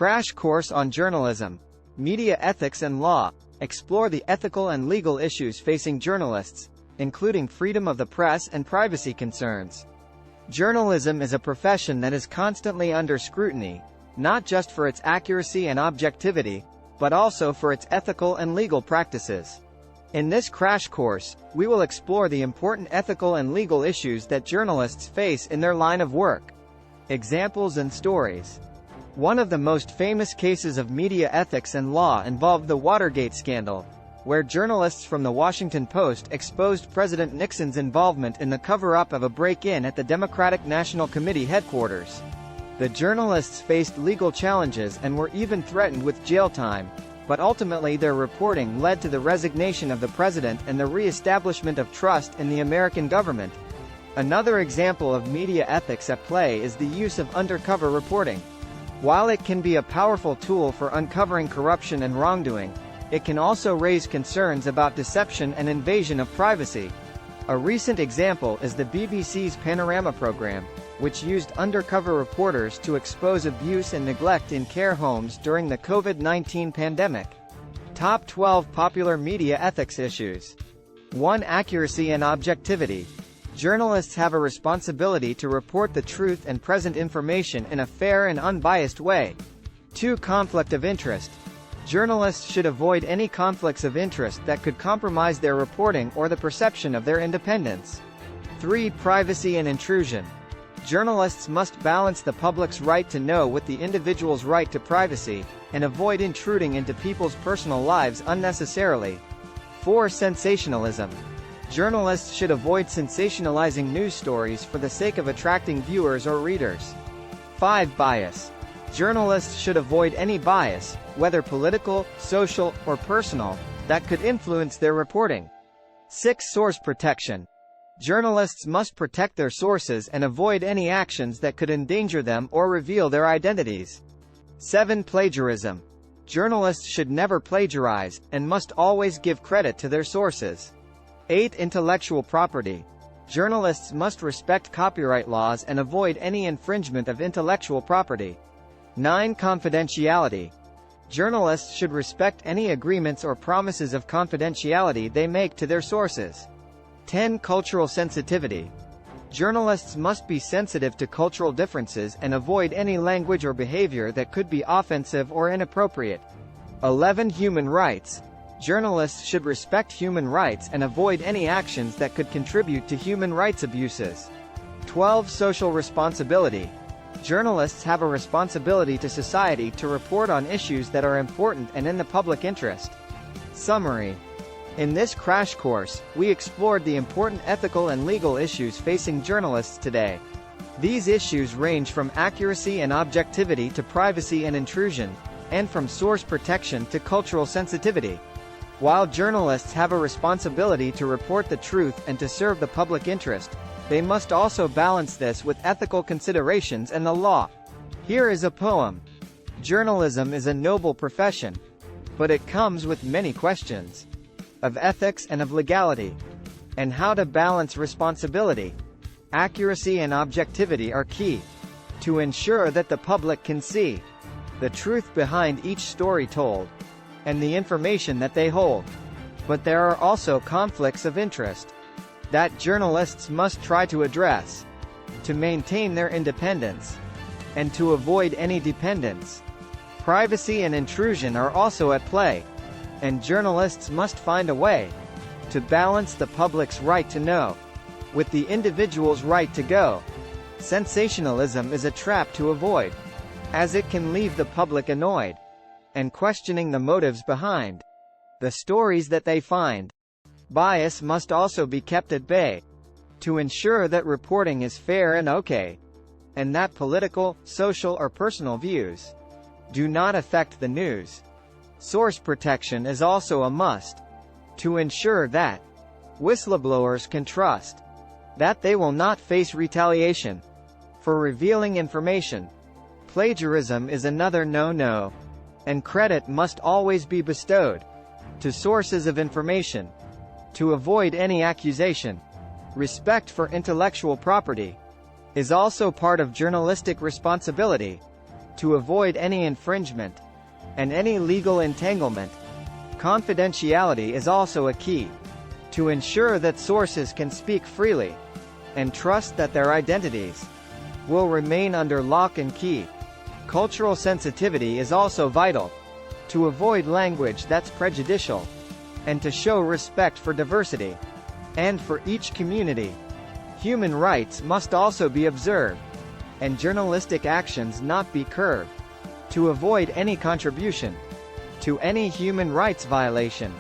Crash Course on Journalism, Media Ethics and Law. Explore the ethical and legal issues facing journalists, including freedom of the press and privacy concerns. Journalism is a profession that is constantly under scrutiny, not just for its accuracy and objectivity, but also for its ethical and legal practices. In this crash course, we will explore the important ethical and legal issues that journalists face in their line of work. Examples and stories. One of the most famous cases of media ethics and law involved the Watergate scandal, where journalists from the Washington Post exposed President Nixon's involvement in the cover-up of a break-in at the Democratic National Committee headquarters. The journalists faced legal challenges and were even threatened with jail time, but ultimately their reporting led to the resignation of the president and the re-establishment of trust in the American government. Another example of media ethics at play is the use of undercover reporting. While it can be a powerful tool for uncovering corruption and wrongdoing, it can also raise concerns about deception and invasion of privacy. A recent example is the BBC's Panorama program, which used undercover reporters to expose abuse and neglect in care homes during the COVID-19 pandemic. Top 12 Popular Media Ethics Issues. 1. Accuracy and objectivity. Journalists have a responsibility to report the truth and present information in a fair and unbiased way. 2. Conflict of interest. Journalists should avoid any conflicts of interest that could compromise their reporting or the perception of their independence. 3. Privacy and intrusion. Journalists must balance the public's right to know with the individual's right to privacy, and avoid intruding into people's personal lives unnecessarily. 4. Sensationalism. Journalists should avoid sensationalizing news stories for the sake of attracting viewers or readers. 5. Bias. Journalists should avoid any bias, whether political, social, or personal, that could influence their reporting. 6. Source protection. Journalists must protect their sources and avoid any actions that could endanger them or reveal their identities. 7. Plagiarism. Journalists should never plagiarize, and must always give credit to their sources. 8. Intellectual property. Journalists must respect copyright laws and avoid any infringement of intellectual property. 9. Confidentiality. Journalists should respect any agreements or promises of confidentiality they make to their sources. 10. Cultural sensitivity. Journalists must be sensitive to cultural differences and avoid any language or behavior that could be offensive or inappropriate. 11. Human rights. Journalists should respect human rights and avoid any actions that could contribute to human rights abuses. 12. Social responsibility. Journalists have a responsibility to society to report on issues that are important and in the public interest. Summary. In this crash course, we explored the important ethical and legal issues facing journalists today. These issues range from accuracy and objectivity to privacy and intrusion, and from source protection to cultural sensitivity. While journalists have a responsibility to report the truth and to serve the public interest, they must also balance this with ethical considerations and the law. Here is a poem. Journalism is a noble profession, but it comes with many questions of ethics and of legality, and how to balance responsibility. Accuracy and objectivity are key to ensure that the public can see the truth behind each story told, and the information that they hold. But there are also conflicts of interest that journalists must try to address to maintain their independence and to avoid any dependence. Privacy and intrusion are also at play, and journalists must find a way to balance the public's right to know with the individual's right to go. Sensationalism is a trap to avoid, as it can leave the public annoyed and questioning the motives behind the stories that they find. Bias must also be kept at bay to ensure that reporting is fair and okay, and that political, social, or personal views do not affect the news. Source protection is also a must to ensure that whistleblowers can trust that they will not face retaliation for revealing information. Plagiarism is another no-no, and credit must always be bestowed to sources of information to avoid any accusation. Respect for intellectual property is also part of journalistic responsibility to avoid any infringement and any legal entanglement. Confidentiality is also a key, to ensure that sources can speak freely and trust that their identities will remain under lock and key. Cultural sensitivity is also vital, to avoid language that's prejudicial and to show respect for diversity and for each community. Human rights must also be observed, and journalistic actions not be curbed, to avoid any contribution to any human rights violation.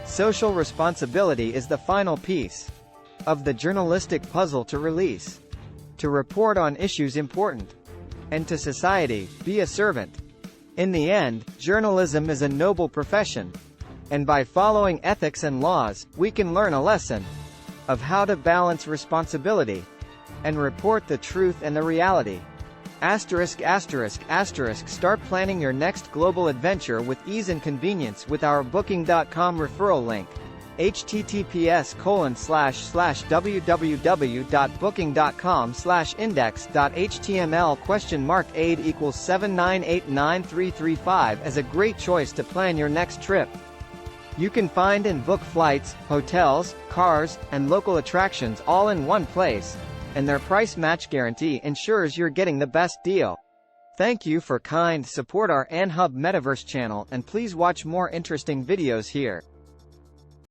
Social responsibility is the final piece of the journalistic puzzle to release, to report on issues important, and to society, be a servant. In the end, journalism is a noble profession, and by following ethics and laws, we can learn a lesson of how to balance responsibility and report the truth and the reality. Start planning your next global adventure with ease and convenience with our Booking.com referral link. https://www.booking.com/index.html $aid = 7989335 as a great choice to plan your next trip. You can find and book flights, hotels, cars, and local attractions all in one place, and their price match guarantee ensures you're getting the best deal. Thank you for support our AnHub Metaverse channel, and please watch more interesting videos here.